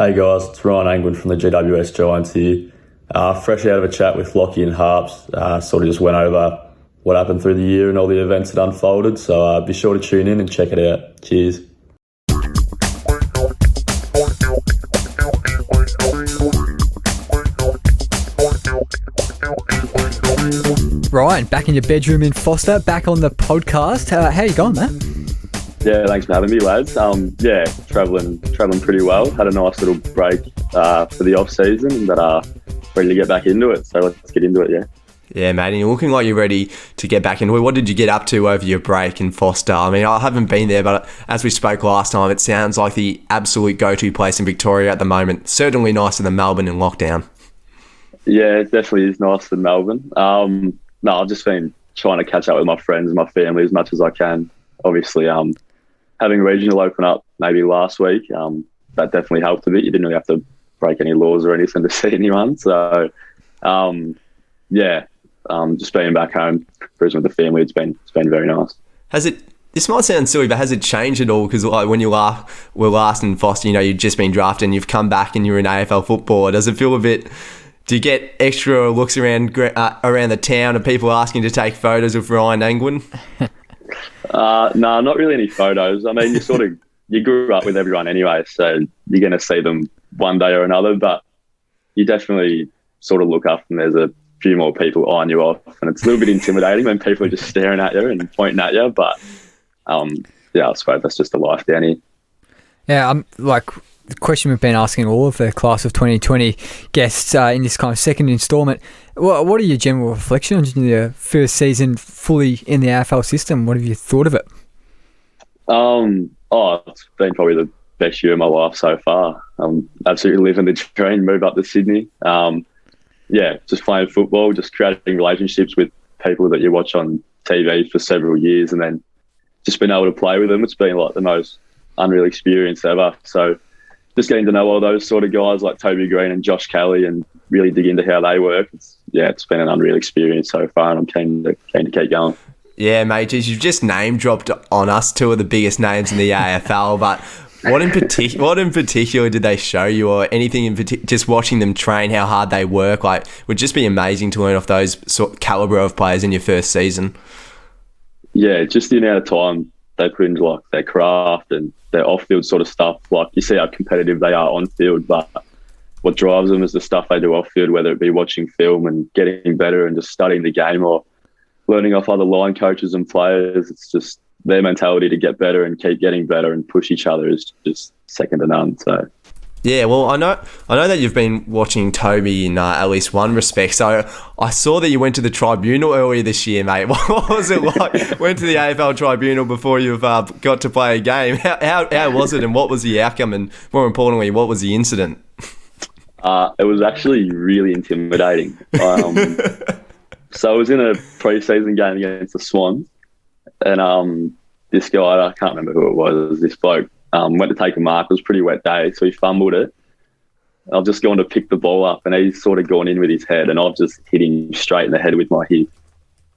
Hey guys, it's Ryan Angwin from the GWS Giants here. Fresh out of a chat with Lockie and Harps, sort of just went over what happened through the year and all the events that unfolded, so be sure to tune in and check it out. Cheers. Ryan, back in your bedroom in Foster, back on the podcast. How you going, man? Yeah, thanks for having me, lads. Travelling pretty well. Had a nice little break for the off season, but ready to get back into it. So let's get into it. Yeah. Yeah, mate, and you're looking like you're ready to get back into it. What did you get up to over your break in Foster? I mean, I haven't been there, but as we spoke last time, it sounds like the absolute go-to place in Victoria at the moment. Certainly nicer than Melbourne in lockdown. Yeah, it definitely is nicer than Melbourne. I've just been trying to catch up with my friends and my family as much as I can. Obviously, having regional open up maybe last week, that definitely helped a bit. You didn't really have to break any laws or anything to see anyone. So, just being back home, cruising with the family, it's been very nice. This might sound silly, but has it changed at all? Because when you were last in Foster, you'd just been drafted and you've come back and you're in AFL football. Does it feel a bit... Do you get extra looks around the town and people asking to take photos of Ryan Angwin? No, not really any photos. I mean, you grew up with everyone anyway, so you're going to see them one day or another, but you definitely sort of look up and there's a few more people eyeing you off, and it's a little bit intimidating when people are just staring at you and pointing at you, but I suppose that's just the life down here. Yeah, the question we've been asking all of the class of 2020 guests in this kind of second instalment, what are your general reflections on your first season fully in the AFL system? What have you thought of it? It's been probably the best year of my life so far. I'm absolutely living the dream, move up to Sydney. Just playing football, just creating relationships with people that you watch on TV for several years, and then just being able to play with them. It's been like the most unreal experience ever. So just getting to know all those sort of guys like Toby Green and Josh Kelly and really dig into how they work. It's been an unreal experience so far, and I'm keen to keep going. Yeah, mate, geez, you've just name dropped on us two of the biggest names in the AFL, but what in particular did they show you, or anything in particular, just watching them train, how hard they work? Like, it would just be amazing to learn off those sort of calibre of players in your first season. Yeah, just the amount of time they put into like their craft and their off-field sort of stuff. Like, you see how competitive they are on-field, but what drives them is the stuff they do off-field, whether it be watching film and getting better and just studying the game or learning off other line coaches and players. It's just their mentality to get better and keep getting better and push each other is just second to none. So. Yeah, well, I know that you've been watching Toby in at least one respect. So I saw that you went to the tribunal earlier this year, mate. What was it like? Went to the AFL tribunal before you've got to play a game. How was it, and what was the outcome, and more importantly, what was the incident? It was actually really intimidating. So I was in a pre-season game against the Swans, and this guy, I can't remember who it was, this bloke, went to take a mark. It was a pretty wet day, so he fumbled it. I've just gone to pick the ball up, and he's sort of gone in with his head, and I've just hit him straight in the head with my hip,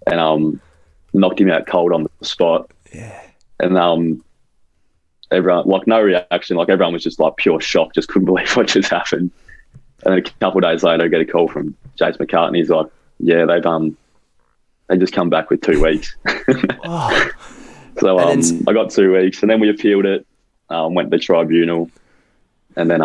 and knocked him out cold on the spot. Yeah. And everyone, like, no reaction. Like, everyone was just like pure shock, just couldn't believe what just happened. And then a couple of days later, I get a call from Jace McCartney. He's like, "Yeah, they just come back with 2 weeks." Oh. So I got 2 weeks, and then we appealed it. Went to the tribunal, and then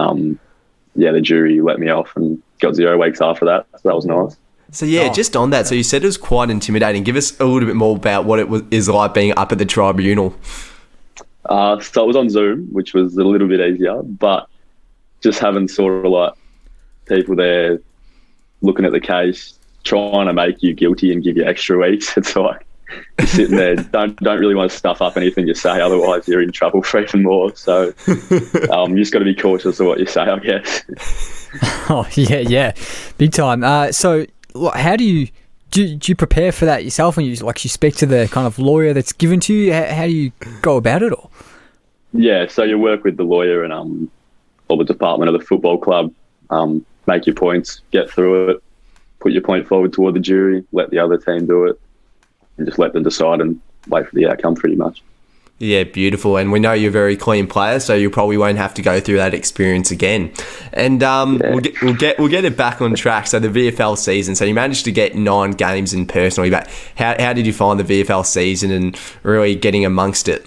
the jury let me off and got 0 weeks after that. So that was nice. So just on that, so you said it was quite intimidating. Give us a little bit more about what is like being up at the tribunal. So it was on Zoom, which was a little bit easier, but just having sort of like people there looking at the case, trying to make you guilty and give you extra weeks. It's like you're sitting there, don't really want to stuff up anything you say, otherwise you're in trouble for even more. So you just got to be cautious of what you say, I guess. Oh yeah, big time. So how do you prepare for that yourself when you speak to the kind of lawyer that's given to you? How do you go about it all? Yeah, so you work with the lawyer and or the department of the football club, make your points, get through it, put your point forward toward the jury, let the other team do it, and just let them decide and wait for the outcome pretty much. Yeah, beautiful. And we know you're a very clean player, so you probably won't have to go through that experience again. And we'll get it back on track. So the VFL season. So you managed to get 9 games in personally, but how did you find the VFL season and really getting amongst it?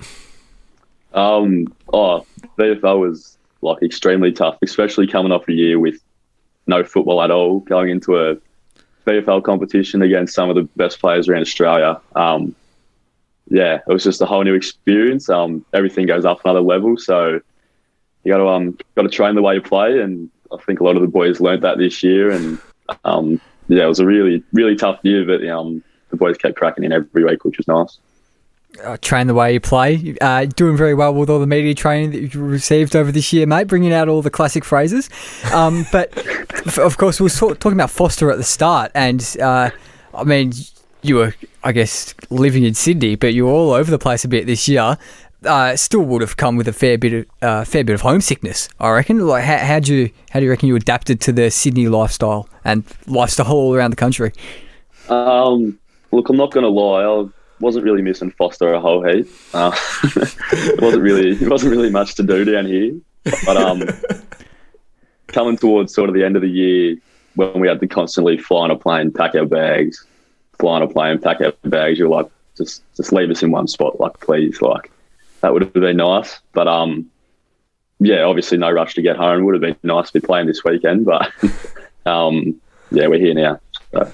VFL was like extremely tough, especially coming off a year with no football at all, going into a VFL competition against some of the best players around Australia. It was just a whole new experience. Everything goes up another level, so you got to train the way you play, and I think a lot of the boys learnt that this year. And it was a really, really tough year, but the boys kept cracking in every week, which was nice. Train the way you play. Doing very well with all the media training that you've received over this year, mate, bringing out all the classic phrases. But of course, we were talking about Foster at the start, and you were, I guess, living in Sydney, but you were all over the place a bit this year. Still would have come with a fair bit of homesickness, I reckon. Like, how do you reckon you adapted to the Sydney lifestyle and lifestyle all around the country? Look, I'm not going to lie. I wasn't really missing Foster a whole heap. It wasn't really much to do down here. But coming towards sort of the end of the year, when we had to constantly fly on a plane, pack our bags, you're like, just leave us in one spot, like, please, like, that would have been nice. But obviously no rush to get home. Would have been nice to be playing this weekend, but we're here now. So.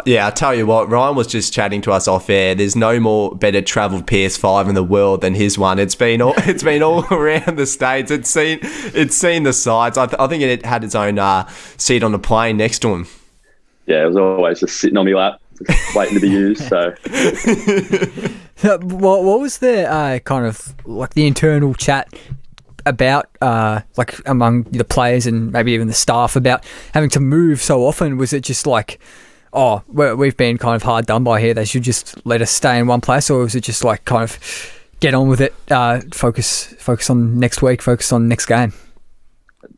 Yeah, I tell you what, Ryan was just chatting to us off air. There's no more better travelled PS5 in the world than his one. It's been all around the States. It's seen the sights. I think it had its own seat on the plane next to him. Yeah, it was always just sitting on my lap, just waiting to be used. So, what was the kind of like the internal chat about like among the players and maybe even the staff about having to move so often? Was it just like, oh, we've been kind of hard done by here, they should just let us stay in one place? Or was it just like kind of get on with it, focus on next week, focus on next game?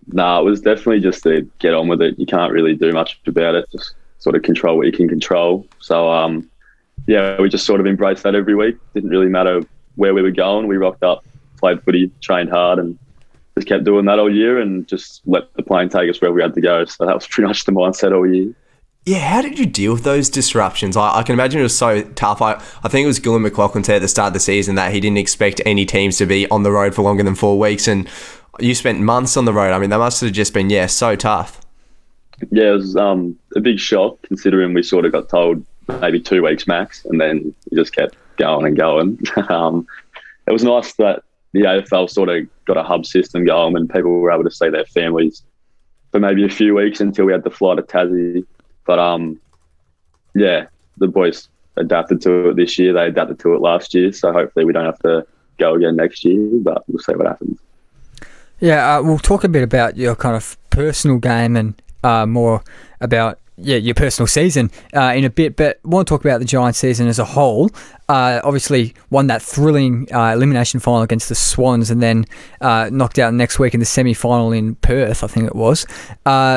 No, it was definitely just to get on with it. You can't really do much about it, just sort of control what you can control. So, we just sort of embraced that every week. Didn't really matter where we were going. We rocked up, played footy, trained hard, and just kept doing that all year and just let the plane take us where we had to go. So that was pretty much the mindset all year. Yeah, how did you deal with those disruptions? I can imagine it was so tough. I think it was Gillon McLaughlin said at the start of the season that he didn't expect any teams to be on the road for longer than 4 weeks, and you spent months on the road. I mean, that must have just been, so tough. Yeah, it was a big shock considering we sort of got told maybe 2 weeks max, and then you just kept going and going. It was nice that the AFL sort of got a hub system going and people were able to see their families for maybe a few weeks until we had to fly to Tassie. But, the boys adapted to it this year. They adapted to it last year. So hopefully we don't have to go again next year, but we'll see what happens. Yeah, we'll talk a bit about your kind of personal game and more about your personal season in a bit, but I want to talk about the Giants season as a whole. Obviously won that thrilling elimination final against the Swans and then knocked out next week in the semi-final in Perth, I think it was.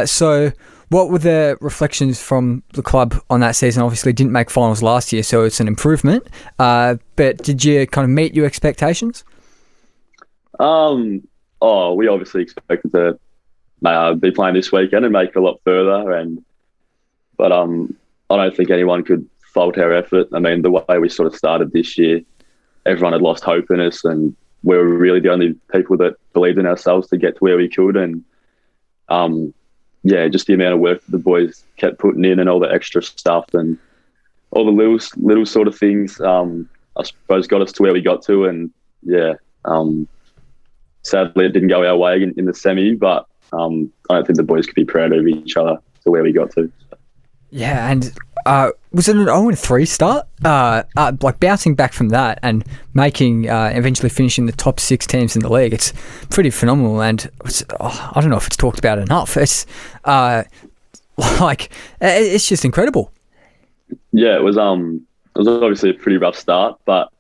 So what were the reflections from the club on that season? Obviously didn't make finals last year, so it's an improvement. But did you kind of meet your expectations? We obviously expected to be playing this weekend and make it a lot further. But I don't think anyone could fault our effort. I mean, the way we sort of started this year, everyone had lost hope in us, and we were really the only people that believed in ourselves to get to where we could. And just the amount of work that the boys kept putting in and all the extra stuff and all the little sort of things, I suppose got us to where we got to. And sadly it didn't go our way in the semi, but I don't think the boys could be proud of each other to where we got to. Yeah, and was it an 0-3 start? Like bouncing back from that and making eventually finishing the top 6 teams in the league, it's pretty phenomenal. And I don't know if it's talked about enough. It's it's just incredible. Yeah, it was obviously a pretty rough start, but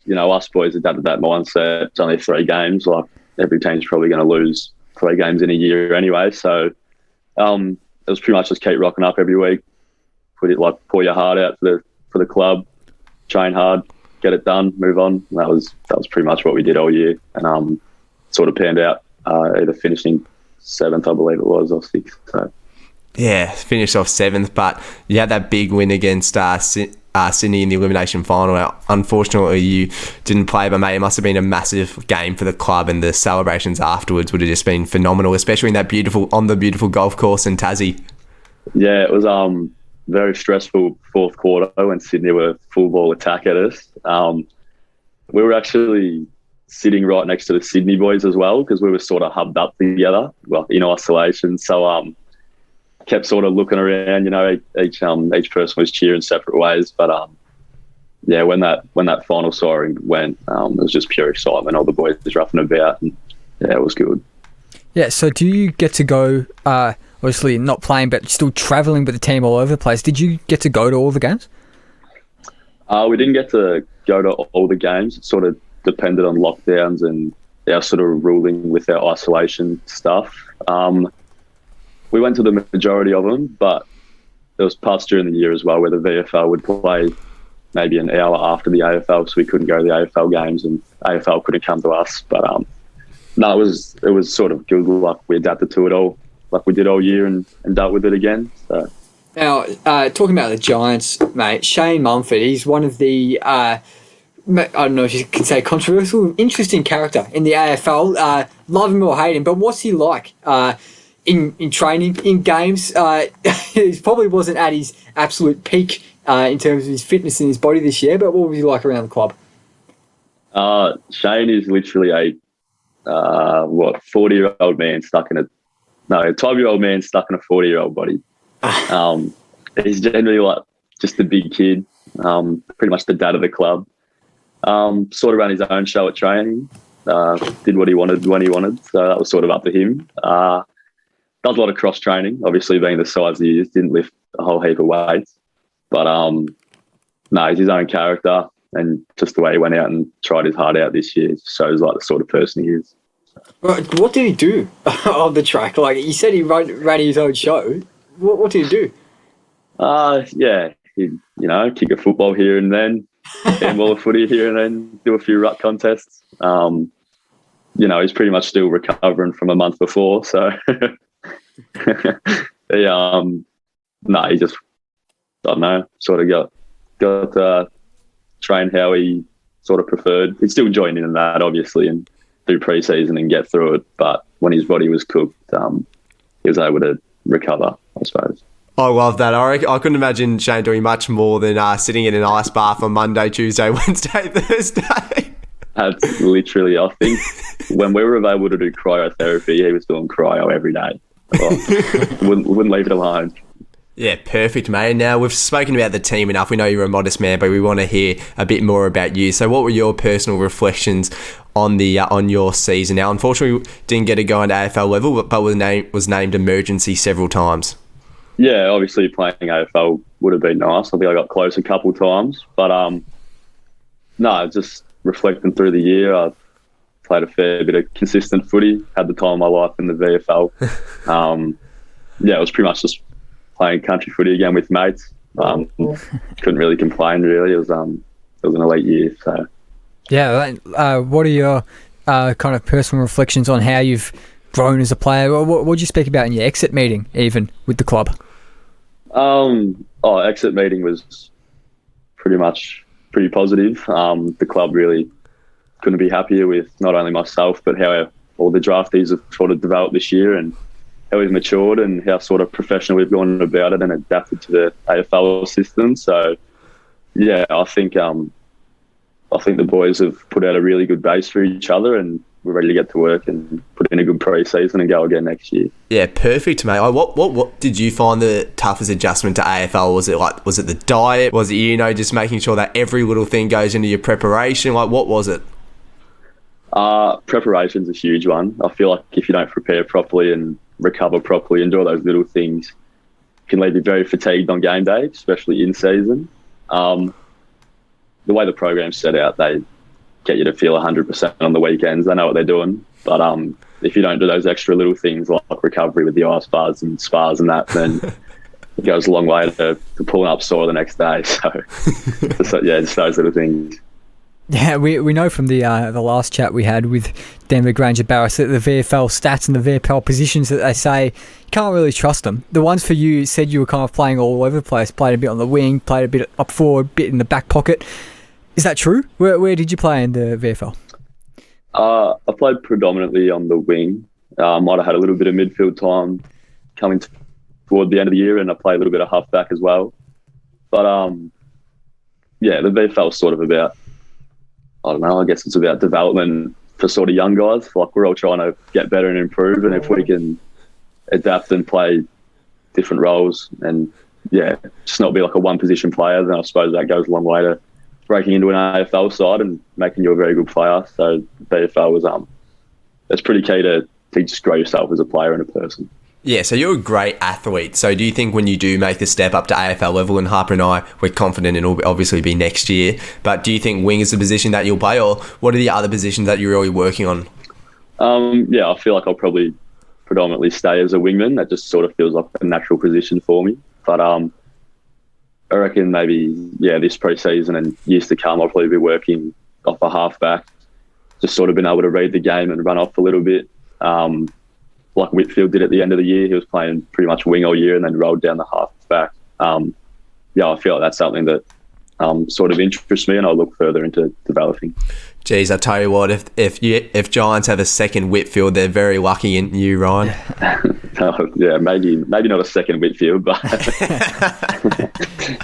us boys adapted that mindset. It's only 3 games. Like every team's probably going to lose 3 games in a year anyway. So it was pretty much just keep rocking up every week, pour your heart out for the club, train hard, get it done, move on. And that was pretty much what we did all year, and sort of panned out. Either finishing 7th, I believe it was, or 6th. So. Yeah, finished off 7th, but you had that big win against Sydney in the elimination final. Unfortunately, you didn't play, but mate, it must have been a massive game for the club, and the celebrations afterwards would have just been phenomenal, especially on the beautiful golf course in Tassie. Yeah, it was very stressful fourth quarter when Sydney were full ball attack at us. We were actually sitting right next to the Sydney boys as well, because we were sort of hubbed up together, well, in isolation. So kept sort of looking around, you know, each person was cheering separate ways. But yeah, when that final siren went, it was just pure excitement. All the boys roughing about, and yeah, it was good. Yeah, so do you get to go, obviously not playing, but still travelling with the team all over the place? Did you get to go to all the games? We didn't get to go to all the games. It sort of depended on lockdowns and our sort of ruling with our isolation stuff. We went to the majority of them, but there was parts during the year as well where the VFL would play maybe an hour after the AFL, so we couldn't go to the AFL games, and AFL couldn't come to us. But no, it was sort of good luck. We adapted to it all, like we did all year, and dealt with it again. So. Now, talking about the Giants, mate, Shane Mumford, he's one of the I don't know if you can say controversial, interesting character in the AFL. Love him or hate him, but what's he like in training, in games? He probably wasn't at his absolute peak in terms of his fitness and his body this year, but what was he like around the club? Shane is literally a 40-year-old man stuck in a 12-year-old man stuck in a 40-year-old body. He's generally like just a big kid, pretty much the dad of the club. Sort of ran his own show at training, did what he wanted when he wanted, so that was sort of up to him. Does a lot of cross training, obviously being the size he is, didn't lift a whole heap of weights, but no, he's his own character, and just the way he went out and tried his heart out this year shows like the sort of person he is. What did he do on the track? Like you said, he ran his own show. What did he do? Yeah, he'd kick a football here and then. Handball a footy here and then, do a few ruck contests. He's pretty much still recovering from a month before, so he just, I don't know, sort of got train how he sort of preferred. He'd still join in that, obviously, and do pre-season and get through it, but when his body was cooked, he was able to recover, I suppose. I love that. I couldn't imagine Shane doing much more than sitting in an ice bath on Monday, Tuesday, Wednesday, Thursday. That's literally, I think, when we were able to do cryotherapy, he was doing cryo every day. Wouldn't leave it alone. Yeah, perfect, mate. Now, we've spoken about the team enough. We know you're a modest man, but we want to hear a bit more about you. So what were your personal reflections on your season? Now, unfortunately, we didn't get to go into AFL level, but was named emergency several times. Yeah, obviously playing AFL would have been nice. I think I got close a couple of times. But, just reflecting through the year, I played a fair bit of consistent footy, had the time of my life in the VFL. It was pretty much just playing country footy again with mates. Couldn't really complain, really. It was an elite year. So. Yeah, what are your kind of personal reflections on how you've grown as a player? What did you speak about in your exit meeting, even with the club? Exit meeting was pretty positive. The club really couldn't be happier with not only myself, but how all the draftees have sort of developed this year, and how we've matured, and how sort of professional we've gone about it and adapted to the AFL system. So, yeah, I think the boys have put out a really good base for each other, and we're ready to get to work and put in a good pre-season and go again next year. Yeah, perfect, mate. What did you find the toughest adjustment to AFL? Was it the diet? Was it, just making sure that every little thing goes into your preparation? Like, what was it? Preparation's a huge one. I feel like if you don't prepare properly and recover properly and do all those little things, it can leave you very fatigued on game day, especially in season. The way the program's set out, they get you to feel 100% on the weekends. They know what they're doing. But if you don't do those extra little things like recovery with the ice bars and spars and that, then it goes a long way to pulling up sore the next day. So, just those little things. Yeah, we know from the last chat we had with Denver Granger Barris that the VFL stats and the VFL positions that they say, you can't really trust them. The ones for you said you were kind of playing all over the place, played a bit on the wing, played a bit up forward, a bit in the back pocket. Is that true? Where did you play in the VFL? I played predominantly on the wing. Might have had a little bit of midfield time coming toward the end of the year, and I played a little bit of halfback as well. But yeah, the VFL is sort of about, I don't know, I guess it's about development for sort of young guys. Like, we're all trying to get better and improve, and if we can adapt and play different roles and, yeah, just not be like a one-position player, then I suppose that goes a long way to breaking into an AFL side and making you a very good player. So VFL was, it's pretty key to just grow yourself as a player and a person. Yeah, so you're a great athlete. So do you think when you do make the step up to AFL level, and Harper and I, we're confident it'll obviously be next year, but do you think wing is the position that you'll play, or what are the other positions that you're really working on? Yeah, I feel like I'll probably predominantly stay as a wingman. That just sort of feels like a natural position for me. But I reckon maybe, this pre-season and years to come, I'll probably be working off a halfback, just sort of been able to read the game and run off a little bit. Like Whitfield did at the end of the year. He was playing pretty much wing all year and then rolled down the halfback. I feel like that's something that sort of interests me, and I'll look further into developing. Geez, I tell you what, if Giants have a second Whitfield, they're very lucky in you, Ryan. Yeah, maybe not a second Whitfield, but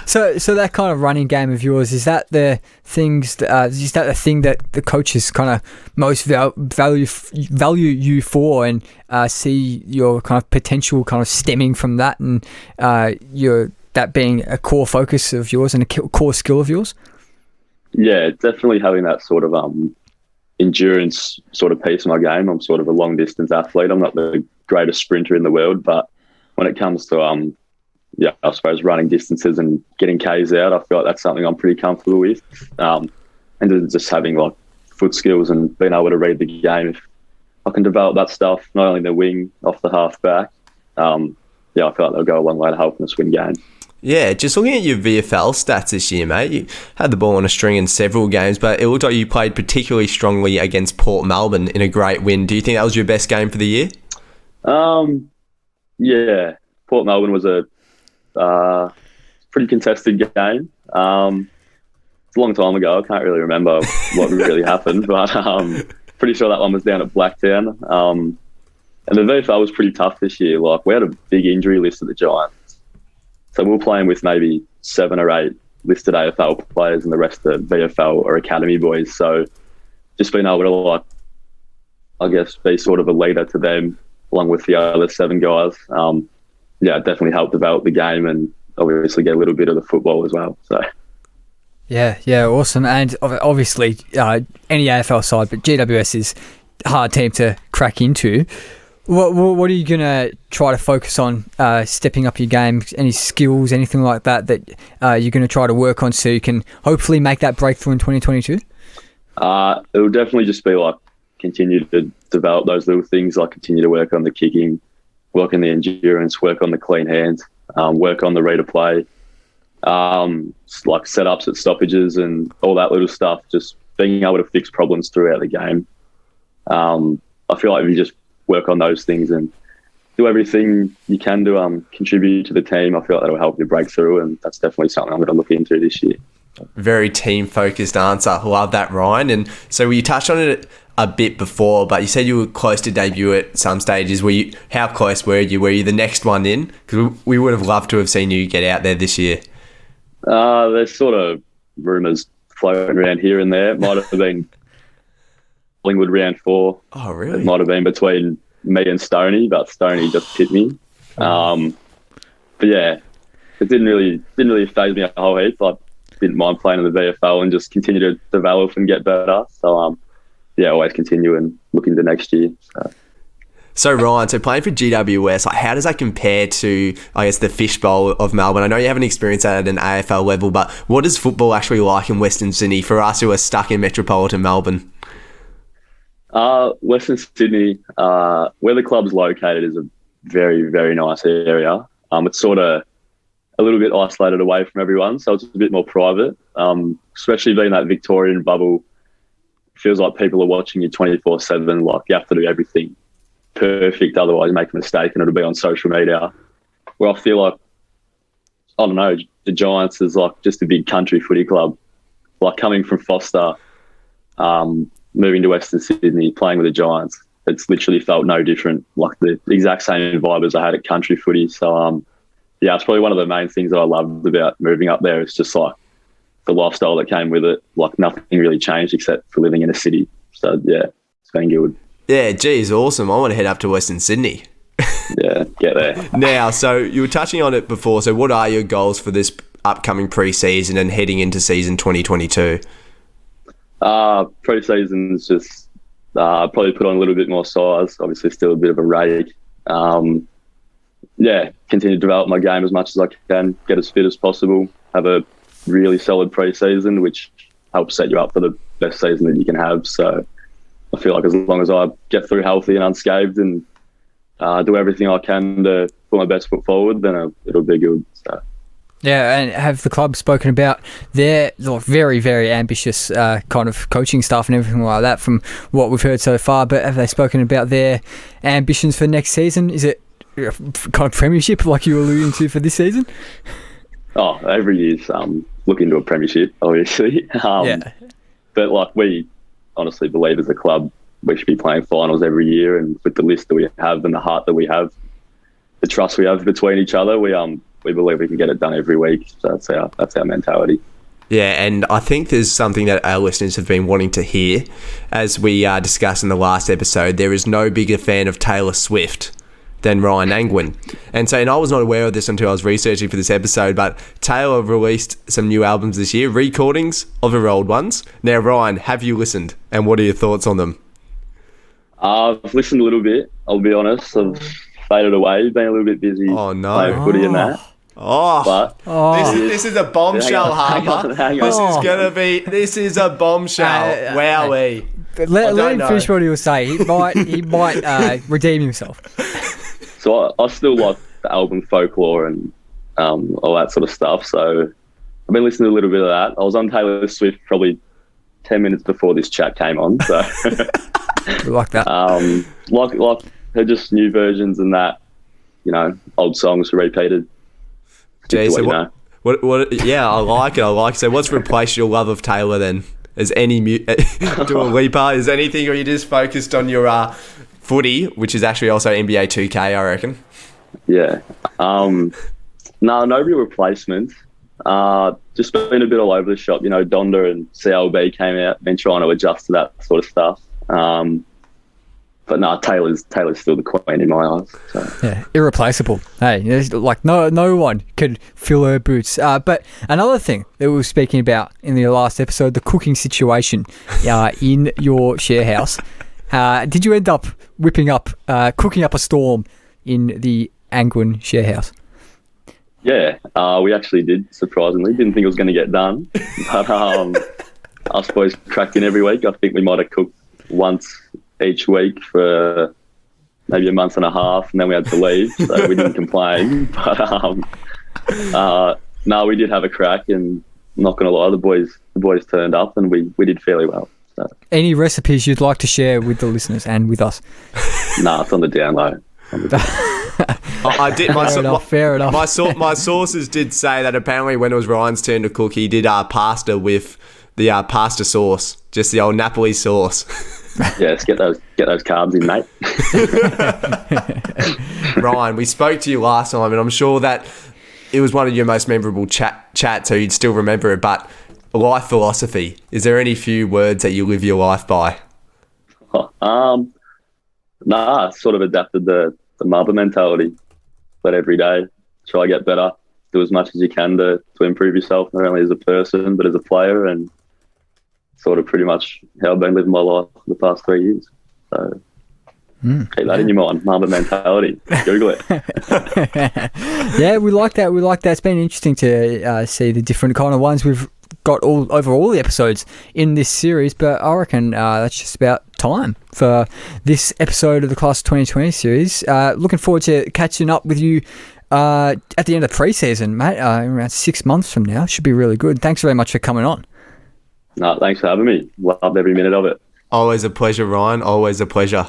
So that kind of running game of yours, is that the things? Is that the thing that the coaches kind of most value you for, and see your kind of potential kind of stemming from that, and that being a core focus of yours and a core skill of yours? Yeah, definitely having that sort of endurance sort of piece of my game. I'm sort of a long distance athlete. I'm not the greatest sprinter in the world, but when it comes to I suppose running distances and getting Ks out, I feel like that's something I'm pretty comfortable with. And just having like foot skills and being able to read the game, if I can develop that stuff, not only in the wing, off the halfback, I feel like they'll go a long way to helping us win games. Yeah, just looking at your VFL stats this year, mate, you had the ball on a string in several games, but it looked like you played particularly strongly against Port Melbourne in a great win. Do you think that was your best game for the year? Yeah, Port Melbourne was a pretty contested game. It's a long time ago. I can't really remember what really happened, but pretty sure that one was down at Blacktown. And the VFL was pretty tough this year. Like, we had a big injury list at the Giants. So we were playing with maybe 7 or 8 listed AFL players, and the rest of the VFL or academy boys. So just being able to, like, I guess, be sort of a leader to them along with the other 7 guys, it definitely helped develop the game and obviously get a little bit of the football as well. So. Yeah, awesome. And obviously, any AFL side, but GWS is a hard team to crack into. What are you going to try to focus on stepping up your game? Any skills, anything like that you're going to try to work on so you can hopefully make that breakthrough in 2022? It will definitely just be like continue to develop those little things, like continue to work on the kicking, work on the endurance, work on the clean hands, work on the read of play, like setups at stoppages and all that little stuff, just being able to fix problems throughout the game. I feel like if you just work on those things and do everything you can to contribute to the team, I feel like that'll help you break through, and that's definitely something I'm going to look into this year. Very team-focused answer. Love that, Ryan. And so you touched on it a bit before, but you said you were close to debut at some stages. How close were you? Were you the next one in? Because we would have loved to have seen you get out there this year. There's sort of rumours floating around here and there. It might have been Collingwood round 4. Oh, really? It might have been between me and Stoney, but Stoney just hit me. But yeah, it didn't really faze me a whole heap. I didn't mind playing in the VFL and just continue to develop and get better. So always continue and look into next year. So Ryan, playing for GWS, how does that compare to, I guess, the fishbowl of Melbourne? I know you haven't experienced that at an AFL level, but what is football actually like in Western Sydney for us who are stuck in metropolitan Melbourne? Western Sydney, where the club's located, is a very, very nice area. It's sort of a little bit isolated away from everyone, so it's a bit more private, especially being that Victorian bubble. feels like people are watching you 24/7. Like you have to do everything perfect, otherwise you make a mistake and it'll be on social media. Where I feel like, I don't know, the Giants is like just a big country footy club. Like coming from Foster, moving to Western Sydney, playing with the Giants, it's literally felt no different. Like the exact same vibe as I had at country footy. So, yeah, it's probably one of the main things that I loved about moving up there. It's just like the lifestyle that came with it. Like nothing really changed except for living in a city. So, yeah, it's been good. Yeah, geez, awesome. I want to head up to Western Sydney. Yeah, get there. Now, so you were touching on it before. So what are your goals for this upcoming pre-season and heading into season 2022? Pre-season is just probably put on a little bit more size. Obviously, still a bit of a rake. Yeah, continue to develop my game as much as I can, get as fit as possible, have a really solid pre-season, which helps set you up for the best season that you can have. So I feel like as long as I get through healthy and unscathed and do everything I can to put my best foot forward, then it'll be good. So. Yeah, and have the club spoken about their very, very ambitious kind of coaching staff and everything like that from what we've heard so far, but have they spoken about their ambitions for next season? Is it kind of premiership like you were alluding to for this season? Oh, every year's looking to a premiership, obviously. Yeah. But like we honestly believe as a club we should be playing finals every year, and with the list that we have and the heart that we have, the trust we have between each other, we believe we can get it done every week. So that's our mentality. Yeah, and I think there's something that our listeners have been wanting to hear. As we discussed in the last episode, there is no bigger fan of Taylor Swift than Ryan Angwin. And I was not aware of this until I was researching for this episode, but Taylor released some new albums this year, recordings of her old ones. Now, Ryan, have you listened? And what are your thoughts on them? I've listened a little bit, I'll be honest. I've faded away, been a little bit busy playing footy and that. This is a bombshell, Harper. This is a bombshell. Wowee. Let him finish what he was saying. He might redeem himself. So I still like the album Folklore and all that sort of stuff. So I've been listening to a little bit of that. I was on Taylor Swift probably 10 minutes before this chat came on. So we like that. Like her just new versions and that, old songs repeated. Jay, so what? Yeah, I like it. So what's replaced your love of Taylor then? Is any Dua Lipa? Is anything, or are you just focused on your footy, which is actually also NBA 2K, I reckon? Yeah. No real replacement. Just been a bit all over the shop. Donda and CLB came out, been trying to adjust to that sort of stuff. But no, Taylor's still the queen in my eyes. So. Yeah, irreplaceable. Hey, there's no one could fill her boots. But another thing that we were speaking about in the last episode, the cooking situation in your share house. Did you end up cooking up a storm in the Angwin share house? Yeah, we actually did, surprisingly. Didn't think it was going to get done. But I suppose cracked in every week. I think we might have cooked once each week for maybe a month and a half, and then we had to leave, so we didn't complain. But no, we did have a crack, and I'm not going to lie, the boys turned up, and we did fairly well. So. Any recipes you'd like to share with the listeners and with us? Nah, it's on the down low. I did. Fair enough. My sources did say that apparently when it was Ryan's turn to cook, he did pasta with the pasta sauce, just the old Napoli sauce. Yes, get those carbs in, mate. Ryan, we spoke to you last time, and I'm sure that it was one of your most memorable chats, so you'd still remember it. But life philosophy, is there any few words that you live your life by? I sort of adapted the mother mentality. But every day, try to get better, do as much as you can to improve yourself, not only as a person, but as a player, and sort of pretty much how I've been living my life for the past 3 years. So keep that in your mind, mama mentality. Google it. Yeah, we like that. It's been interesting to see the different kind of ones we've got over all the episodes in this series, but I reckon that's just about time for this episode of the Class of 2020 series. Looking forward to catching up with you at the end of pre-season, mate, around 6 months from now. Should be really good. Thanks very much for coming on. No, thanks for having me. Loved every minute of it. Always a pleasure, Ryan. Always a pleasure.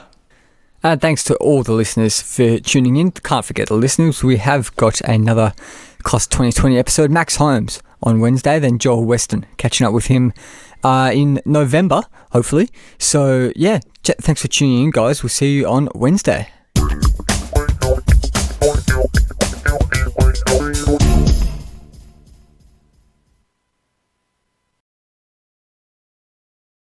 And thanks to all the listeners for tuning in. Can't forget the listeners. We have got another Class 2020 episode. Max Holmes on Wednesday, then Joel Weston. Catching up with him in November, hopefully. So, yeah, thanks for tuning in, guys. We'll see you on Wednesday.